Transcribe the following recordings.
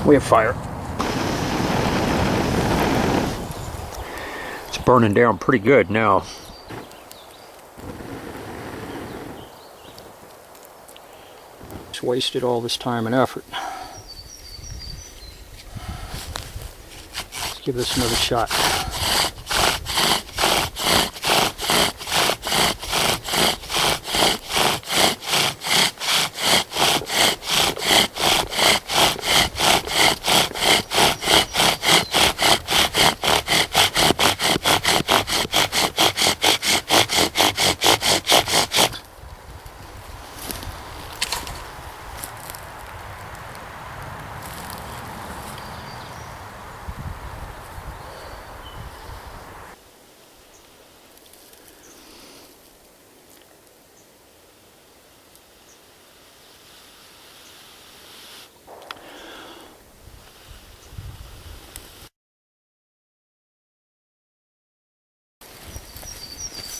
We have fire. It's burning down pretty good now. Just wasted all this time and effort. Let's give this another shot.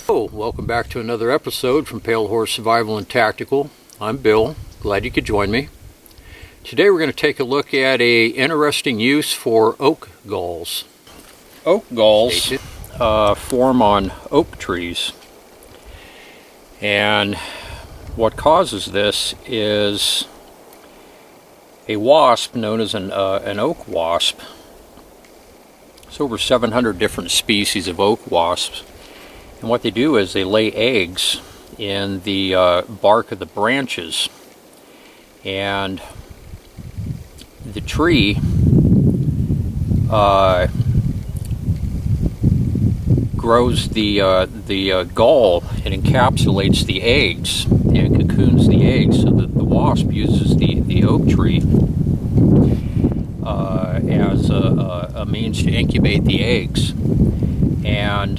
Hello, welcome back to another episode from Pale Horse Survival and Tactical. I'm Bill, glad you could join me. Today we're going to take a look at an interesting use for oak galls. Oak galls form on oak trees, and what causes this is a wasp known as an oak wasp. There's over 700 different species of oak wasps. And what they do is they lay eggs in the bark of the branches, and the tree grows the gall and encapsulates the eggs and cocoons the eggs, so that the wasp uses the oak tree as a means to incubate the eggs. And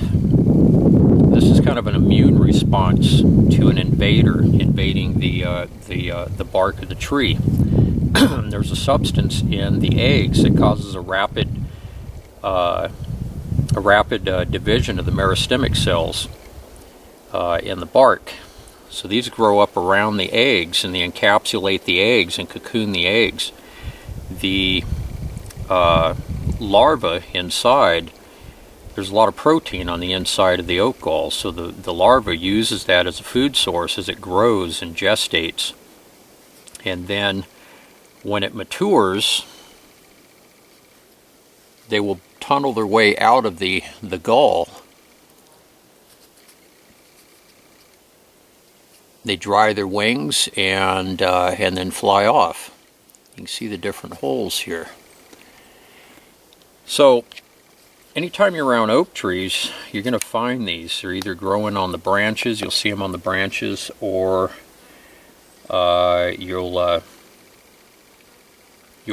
this is kind of an immune response to an invader invading the bark of the tree. There's a substance in the eggs that causes a rapid division of the meristemic cells in the bark. So these grow up around the eggs, and they encapsulate the eggs and cocoon the eggs. The larva inside, there's a lot of protein on the inside of the oak gall, so the larva uses that as a food source as it grows and gestates. And then when it matures, they will tunnel their way out of the gall. They dry their wings and then fly off. You can see the different holes here. So anytime you're around oak trees, you're going to find these. They're either growing on the branches, you'll see them on the branches, or you'll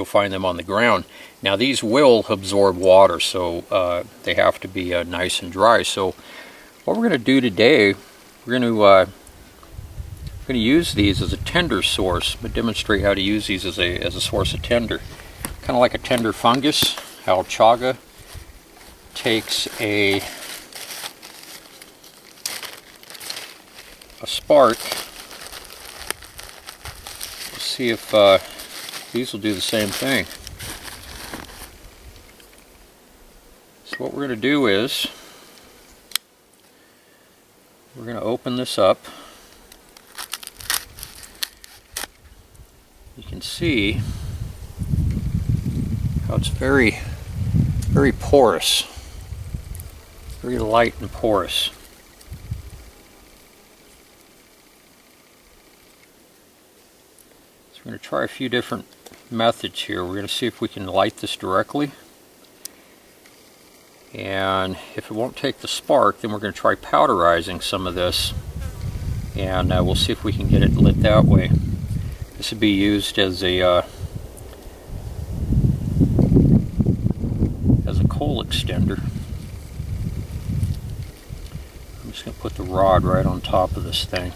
find them on the ground. Now these will absorb water, so they have to be nice and dry. So what we're going to do today, we're going to use these as a tender source. I'm going to demonstrate how to use these as a source of tender. Kind of like a tender fungus, how chaga takes a spark. Let's see if these will do the same thing. So what we're going to do is we're going to open this up. You can see how it's very, very porous. Very light and porous. So we're going to try a few different methods here. We're going to see if we can light this directly. And if it won't take the spark, then we're going to try powderizing some of this. And we'll see if we can get it lit that way. This would be used as a coal extender. I'm just going to put the rod right on top of this thing.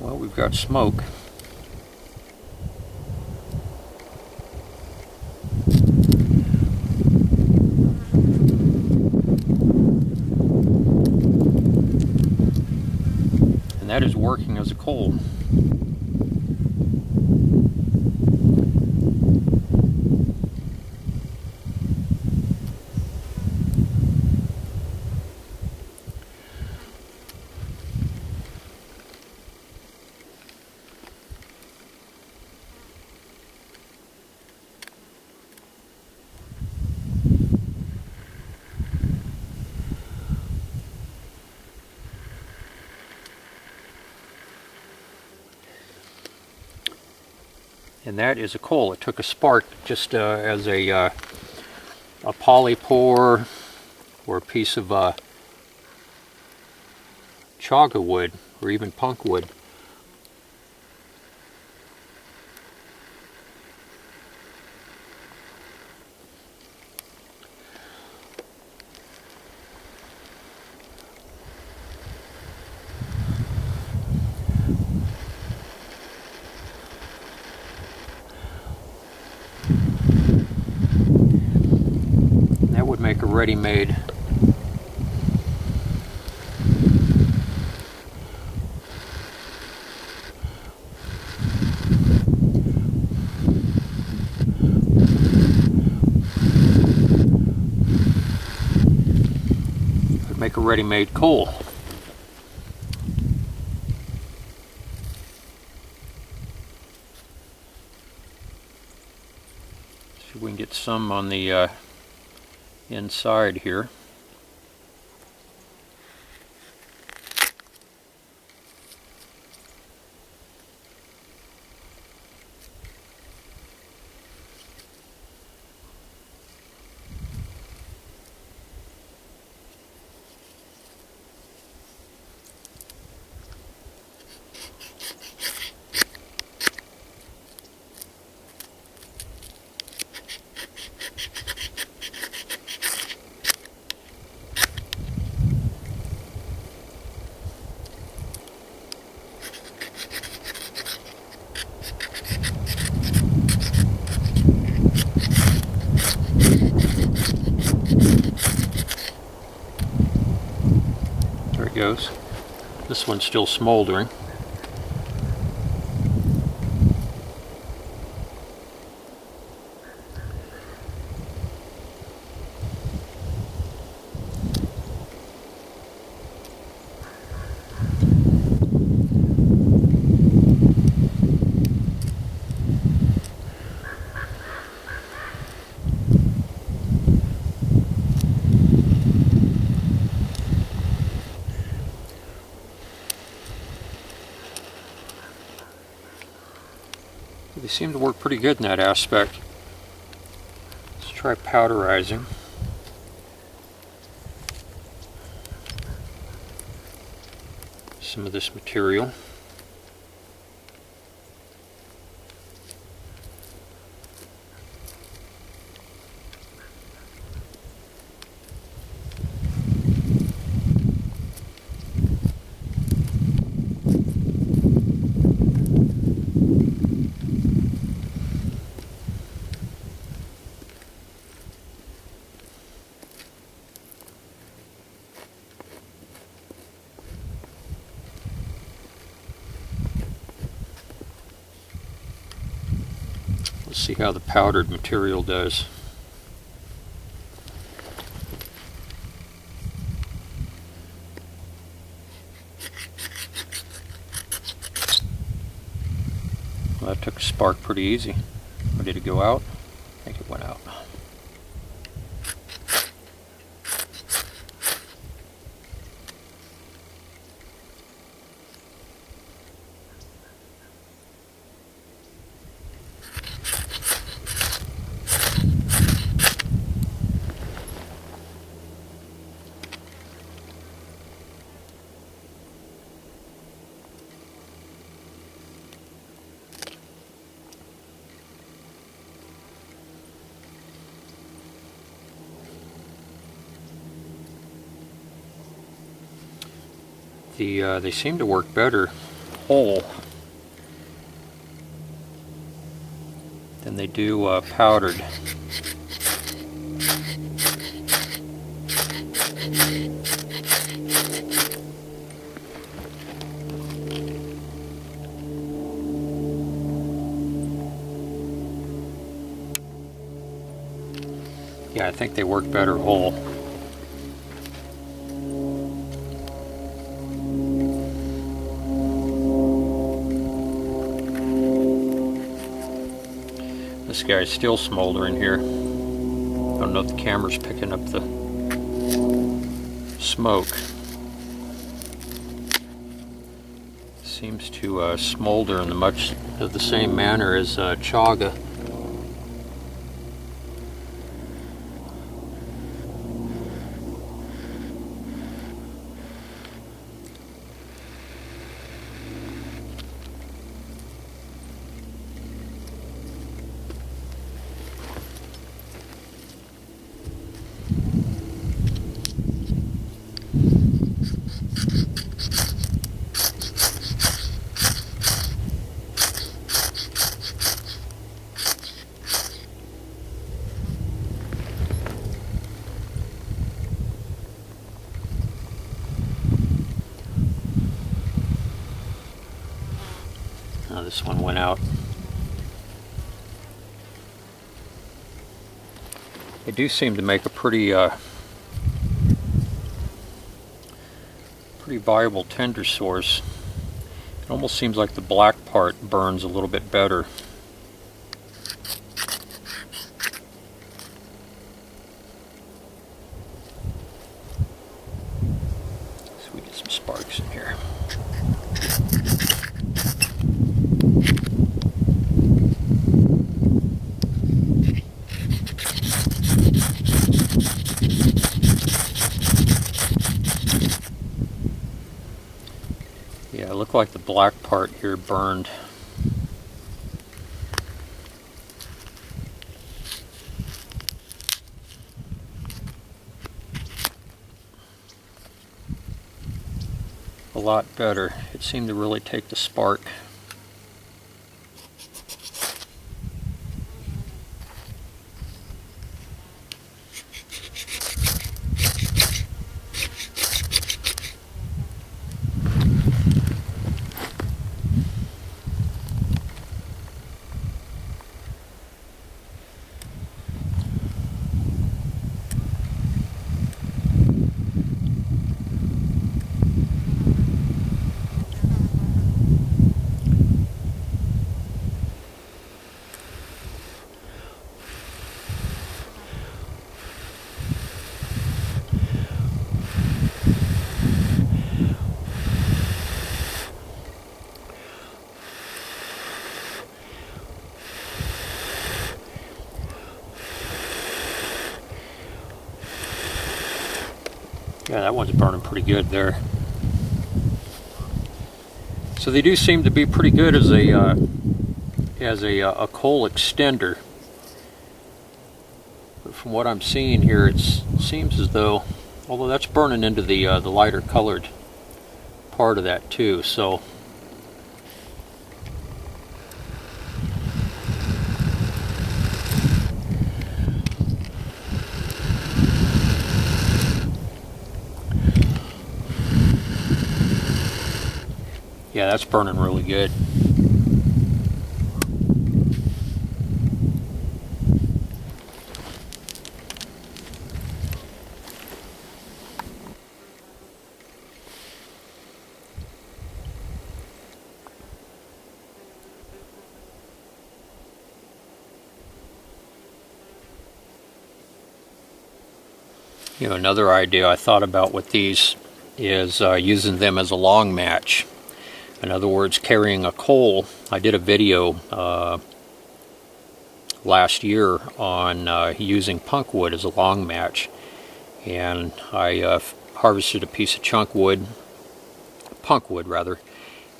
Well, we've got smoke. that is working as a coal. And that is a coal. It took a spark just as a polypore or a piece of chaga wood or even punk wood. That would make a ready-made coal. See if we can get some on the inside here. There it goes. This one's still smoldering. They seem to work pretty good in that aspect. Let's try powderizing. Some of this material. Let's see how the powdered material does. Well, that took a spark pretty easy. Or did it go out? I think it went out. They seem to work better whole than they do powdered. Yeah, I think they work better whole. This guy's still smoldering here. I don't know if the camera's picking up the smoke. Seems to smolder in much of the same manner as chaga. This one went out. They do seem to make a pretty viable tinder source. It almost seems like the black part burns a little bit better. So we get some sparks in here. Yeah, it looked like the black part here burned. A lot better. It seemed to really take the spark. Yeah, that one's burning pretty good there. So they do seem to be pretty good as a coal extender. But from what I'm seeing here, it seems as though, although that's burning into the lighter colored part of that too. So yeah, that's burning really good. You know, another idea I thought about with these is using them as a long match. In other words, carrying a coal. I did a video last year on using punk wood as a long match, and I harvested a piece of punk wood,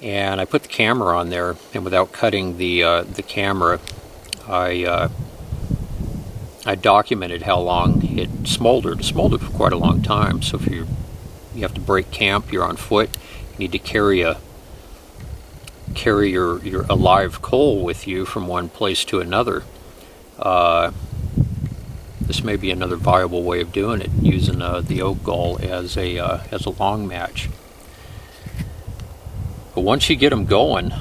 and I put the camera on there, and without cutting the camera, I documented how long it smoldered. It smoldered for quite a long time. So if you have to break camp, you're on foot, you need to carry your alive coal with you from one place to another. This may be another viable way of doing it, using the oak gall as a long match. But once you get them going,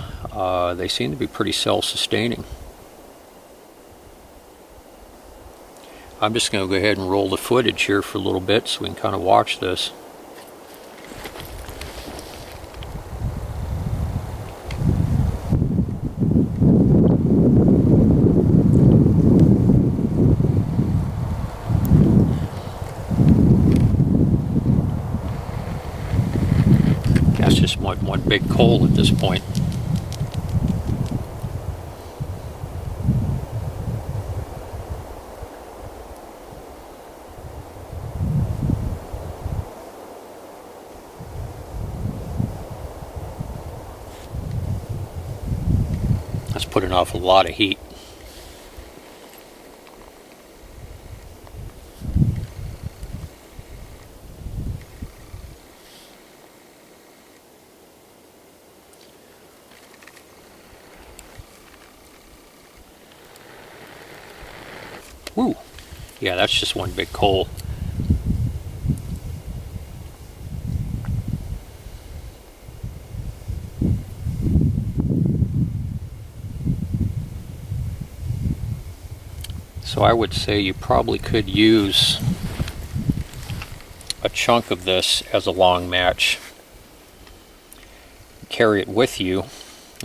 they seem to be pretty self-sustaining. I'm just going to go ahead and roll the footage here for a little bit so we can kind of watch this. That's just one big coal at this point. That's putting off a lot of heat. Woo! Yeah, that's just one big coal. So I would say you probably could use a chunk of this as a long match. Carry it with you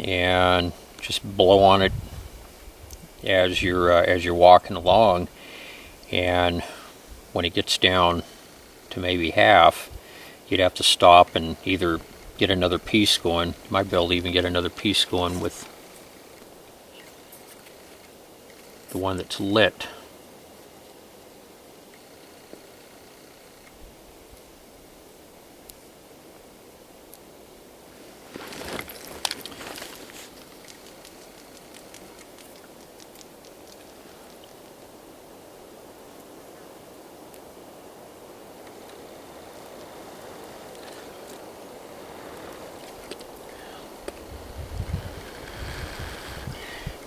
and just blow on it as you're walking along, and when it gets down to maybe half, you'd have to stop and either get another piece going. You might be able to even get another piece going with the one that's lit.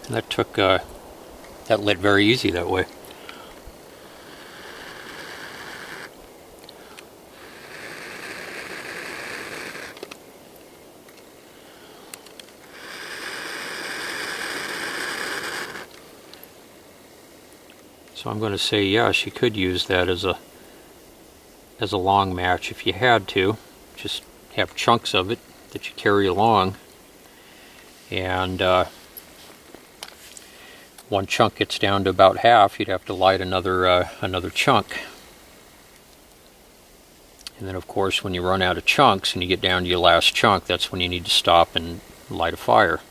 And that took that lit very easy that way. So I'm going to say yes, you could use that as a long match if you had to. Just have chunks of it that you carry along, and one chunk gets down to about half, you'd have to light another chunk. And then of course when you run out of chunks and you get down to your last chunk, that's when you need to stop and light a fire.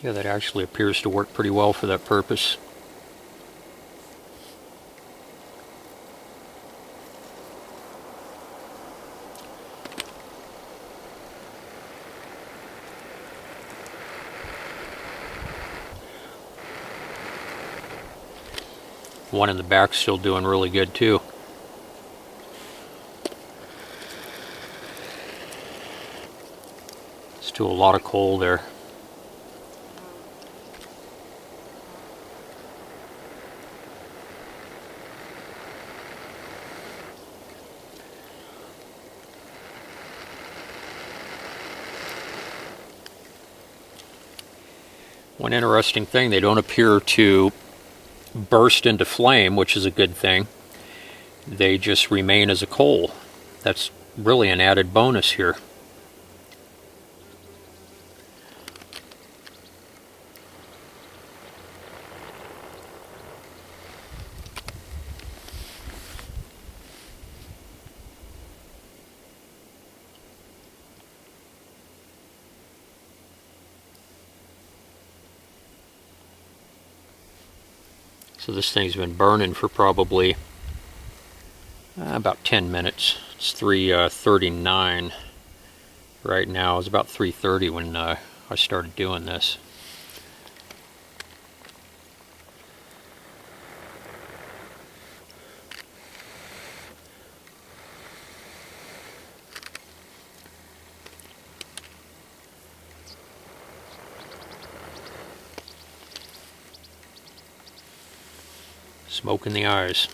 Yeah, that actually appears to work pretty well for that purpose. One in the back's still doing really good too. Still a lot of coal there. One interesting thing, they don't appear to burst into flame, which is a good thing. They just remain as a coal. That's really an added bonus here. So this thing's been burning for probably about 10 minutes. It's 3:39 right now. It was about 3:30 when I started doing this. Smoke in the eyes.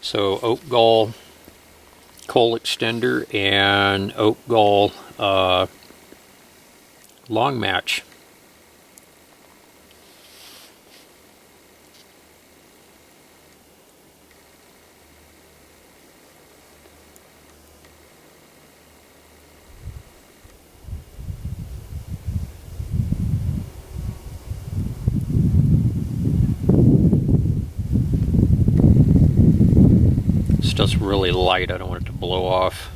So oak gall coal extender and oak gall long match. Stuff's really light, I don't want it to blow off.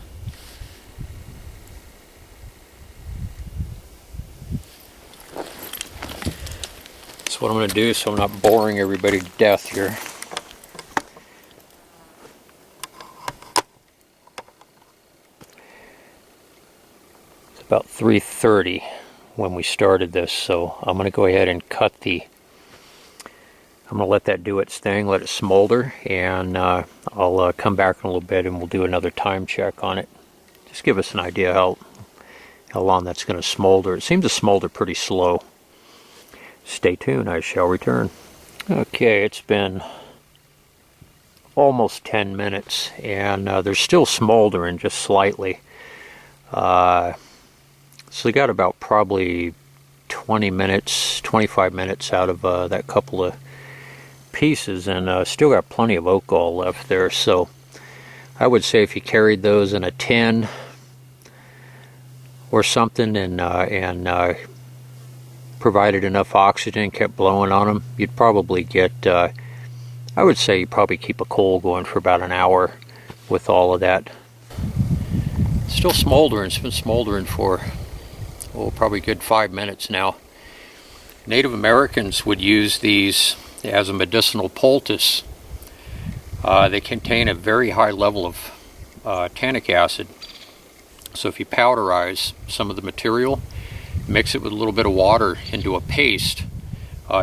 That's what I'm going to do so I'm not boring everybody to death here. It's about 3:30 when we started this, so I'm going to go ahead and cut the... I'm going to let that do its thing, let it smolder, and I'll come back in a little bit and we'll do another time check on it. Just give us an idea how long that's going to smolder. It seems to smolder pretty slow. Stay tuned, I shall return. Okay, it's been almost 10 minutes and they're still smoldering just slightly. So they got about probably 20 minutes, 25 minutes out of that couple of pieces, and still got plenty of oak gall left there. So I would say if you carried those in a tin or something and provided enough oxygen, kept blowing on them, you'd probably get I would say you probably keep a coal going for about an hour with all of that. It's still smoldering. It's been smoldering for probably a good 5 minutes now. Native Americans would use these as a medicinal poultice. They contain a very high level of tannic acid. So if you powderize some of the material, mix it with a little bit of water into a paste,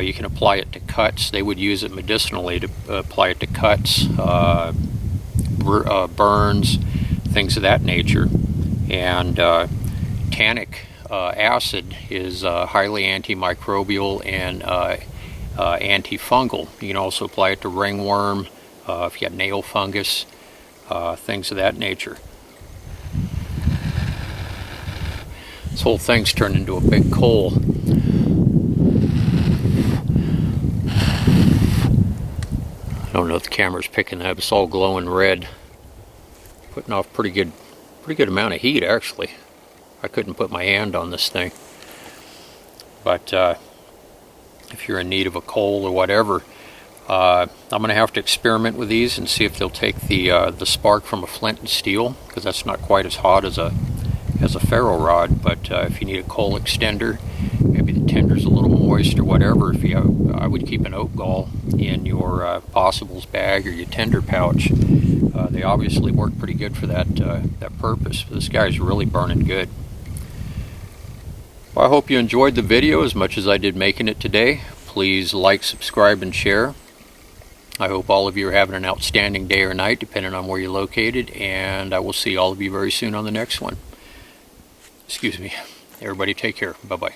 you can apply it to cuts. They would use it medicinally to apply it to cuts, burns, things of that nature. And tannic acid is highly antimicrobial and antifungal. You can also apply it to ringworm, if you have nail fungus, things of that nature. This whole thing's turned into a big coal. I don't know if the camera's picking that up. It's all glowing red. Putting off pretty good amount of heat actually. I couldn't put my hand on this thing. But if you're in need of a coal or whatever, I'm going to have to experiment with these and see if they'll take the spark from a flint and steel, because that's not quite as hot as a ferro rod. But if you need a coal extender, maybe the tinder's a little moist or whatever, I would keep an oak gall in your possibles bag or your tinder pouch. They obviously work pretty good for that purpose. This guy's really burning good. Well, I hope you enjoyed the video as much as I did making it today. Please like, subscribe, and share. I hope all of you are having an outstanding day or night, depending on where you're located, and I will see all of you very soon on the next one. Excuse me. Everybody take care. Bye-bye.